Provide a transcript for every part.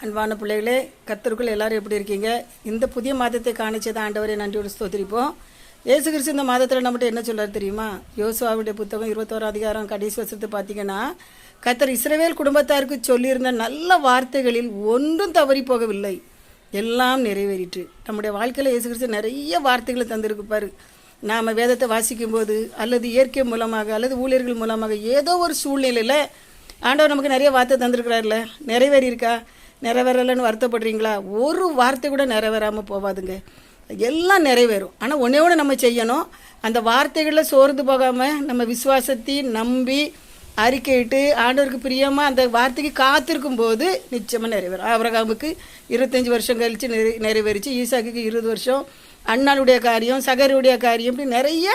அன்பான பிள்ளைகளே, கர்த்தருக்குள் எல்லாரும் எப்படி இருக்கீங்க? இந்த புதிய மாதத்தை காணிச்சதை ஆண்டவரை நன்றியோடு ஸ்தோத்திரிப்போம். இயேசு கிறிஸ்து இந்த மாதத்தில் நம்மகிட்ட என்ன சொல்றாரு தெரியுமா? யோசுவாவுடைய புத்தகம் 21 அதிகாரம் கடைசி வசனத்தை பார்த்தீங்கன்னா, கர்த்தர் இஸ்ரவேல் குடும்பத்தாருக்கு சொல்லியிருந்த நல்ல வார்த்தைகளில் ஒன்றும் தவறி போகவில்லை, எல்லாம் நிறைவேறிற்று. நம்முடைய வாழ்க்கையில் இயேசு கிறிஸ்து நிறைய வார்த்தைகளை தந்திருக்கு பாரு. நாம் வேதத்தை வாசிக்கும்போது அல்லது இயற்கை மூலமாக அல்லது ஊழியர்கள் மூலமாக ஏதோ ஒரு சூழ்நிலையில் ஆண்டவர் நமக்கு நிறைய வார்த்தை தந்திருக்கிறார்ல, நிறைவேறி இருக்கா? நிறைவேறலைன்னு வருத்தப்படுறீங்களா? ஒரு வார்த்தை கூட நிறைவேறாமல் போகாதுங்க, எல்லாம் நிறைவேறும். ஆனால் ஒன்றே நம்ம செய்யணும், அந்த வார்த்தைகளில் சோர்ந்து போகாமல் நம்ம விசுவாசத்தை நம்பி அறிக்கையிட்டு ஆண்டவருக்கு பிரியமாக அந்த வார்த்தைக்கு காத்திருக்கும் போது நிச்சயமாக நிறைவேறும். ஆபிரகாமுக்கு 25 வருஷம் கழித்து நிறைவேறிச்சு. ஈசாக்குக்கு 20 வருஷம். அண்ணாளுடைய காரியம், சகருடைய காரியம், இப்படி நிறைய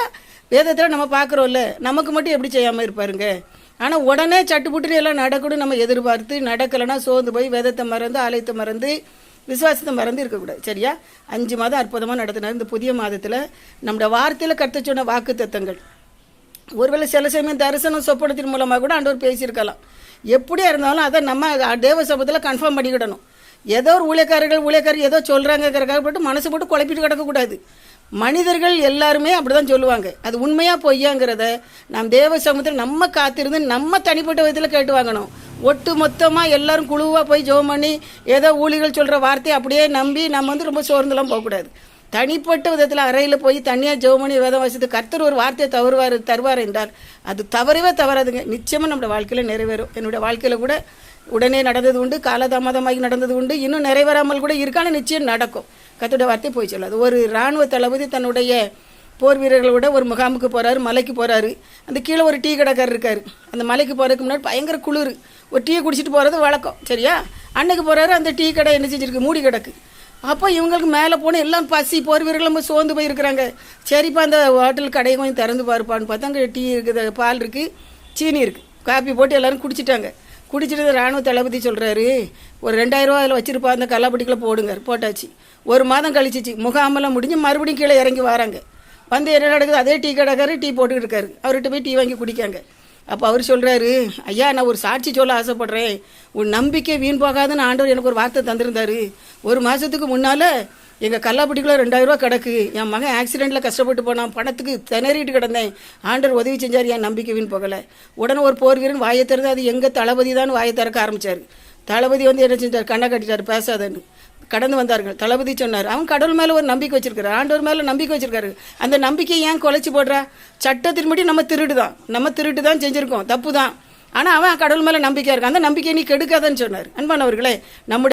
வேதத்தில் நம்ம பார்க்குறோம்ல. நமக்கு மட்டும் எப்படி செய்யாமல் இருப்பாருங்க? ஆனால் உடனே சட்டுப்புட்டு எல்லாம் நடக்கணும் நம்ம எதிர்பார்த்து நடக்கலைன்னா சோர்ந்து போய் வேதத்தை மறந்து ஆலயத்தை மறந்து விசுவாசத்தை மறந்து இருக்கக்கூடாது. சரியா? 5 மாதம் அற்புதமாக நடத்தினார். இந்த புதிய மாதத்தில் நம்முடைய வார்த்தையில் கர்த்தர் சொன்ன வாக்கு தத்தங்கள், ஒருவேளை சில சமயம் தரிசனம் சொப்பனத்தின் மூலமாக கூட ஆண்டவர் பேசியிருக்கலாம். எப்படியா இருந்தாலும் அதை நம்ம தேவ சபத்தில் கன்ஃபார்ம் பண்ணிக்கிடணும். ஏதோ ஒரு ஊழியக்காரர்கள் ஏதோ சொல்கிறாங்கிறக்காக போட்டு மனசு போட்டு குழப்பிட்டு கிடக்கக்கூடாது. மனிதர்கள் எல்லாருமே அப்படி தான் சொல்லுவாங்க. அது உண்மையாக பொய்யாங்கிறத நாம் தேவ சமூகத்தில் நம்ம காத்திருந்து நம்ம தனிப்பட்ட விதத்தில் கேட்டு வாங்கணும். ஒட்டு மொத்தமாக எல்லோரும் குழுவாக போய் ஜெபம் பண்ணி ஏதோ ஊழியர்கள் சொல்கிற வார்த்தையை அப்படியே நம்பி நம்ம ரொம்ப சோர்ந்துலாம் போகக்கூடாது. தனிப்பட்ட விதத்தில் அறையில் போய் தனியாக ஜெபம் பண்ணி வேதம் வாசித்து கர்த்தர் ஒரு வார்த்தையை தருவார் என்றால் அது தவறவே தவறாதுங்க. நிச்சயமாக நம்மளோட வாழ்க்கையில் நிறைவேறும். என்னுடைய வாழ்க்கையில் கூட உடனே நடந்தது உண்டு, காலதாமதமாகி நடந்தது உண்டு, இன்னும் நிறைவேறாமல் கூட இருக்கான நிச்சயம் நடக்கும். கர்த்தருடைய வார்த்தை போய் சொல்லாது. ஒரு இராணுவ தளபதி தன்னுடைய போர் வீரர்களோட ஒரு முகாமுக்கு போகிறாரு, மலைக்கு போகிறாரு. அந்த கீழே ஒரு டீ கடைக்காரர் இருக்கார். அந்த மலைக்கு போகிறதுக்கு முன்னாடி பயங்கர குளிர், ஒரு டீயை குடிச்சிட்டு போகிறது வழக்கம். சரியா? அன்னைக்கு போகிறாரு, அந்த டீ கடை என்ன செஞ்சுருக்கு, மூடி கிடக்கு. அப்போ இவங்களுக்கு மேலே போன எல்லாம் பசி, போர் வீரர்களும் சோர்ந்து போயிருக்கிறாங்க. சரிப்பா அந்த ஹோட்டல் கடையை கொஞ்சம் திறந்து பாருப்பான்னு பார்த்தா அங்கே டீ இருக்குது, பால் இருக்குது, சீனி இருக்குது, காப்பி போட்டு எல்லோரும் குடிச்சிட்டாங்க. குடிச்சிட்டு இராணுவ தளபதி சொல்கிறாரு, ஒரு 2000 ரூபா அதில் வச்சுருப்பா, அந்த கல்லாப்பட்டிக்குள்ளே போடுங்க. போட்டாச்சு. 1 மாதம் கழிச்சிச்சு, முகாமெல்லாம் முடிஞ்சு மறுபடியும் கீழே இறங்கி வராங்க. வந்து என்ன நடக்குது, அதே டீ கடைக்காரர் டீ போட்டுக்கிட்டு இருக்காரு. அவர்கிட்ட போய் டீ வாங்கி குடிக்காங்க. அப்போ அவர் சொல்கிறாரு, ஐயா நான் ஒரு சாட்சி சொல்ல ஆசைப்பட்றேன், உன் நம்பிக்கை வீண் போகாதுன்னு ஆண்டவர் எனக்கு ஒரு வார்த்தை தந்திருந்தாரு. 1 மாதத்துக்கு முன்னால் எங்கள் கல்லாப்பட்டிக்குள்ளே 2000 ரூபா கிடக்கு, என் மகன் ஆக்சிடெண்ட்டில் கஷ்டப்பட்டு போனான், பணத்துக்கு திணறிட்டு கிடந்தேன், ஆண்டவர் உதவி செஞ்சார், என் நம்பிக்கை வீண் போகலை. உடனே ஒரு போர் வீரன் வாயை திறந்து, அது எங்கள் தளபதி தான் வாயை திறக்க ஆரம்பித்தார். தளபதி வந்து என்ன செஞ்சார், கண்ணை கட்டிட்டார், பேசாதன்னு. கடந்து வந்தார்கள். தளபதி சொன்னார், அவன் கடவுள் மேலே ஒரு நம்பிக்கை வச்சிருக்காரு, ஆண்டவர் மேலே நம்பிக்கை வச்சிருக்காரு. அந்த நம்பிக்கையை ஏன் குலைச்சி போடுறா? சட்டத்தின்படி நம்ம திருட்டு தான் செஞ்சுருக்கோம், தப்பு தான். ஆனால் அவன் கடவுள் மேலே நம்பிக்கையாக இருக்கான், அந்த நம்பிக்கையை நீ கெடுக்காதன்னு சொன்னார். அன்பானவர்களே, நம்முடைய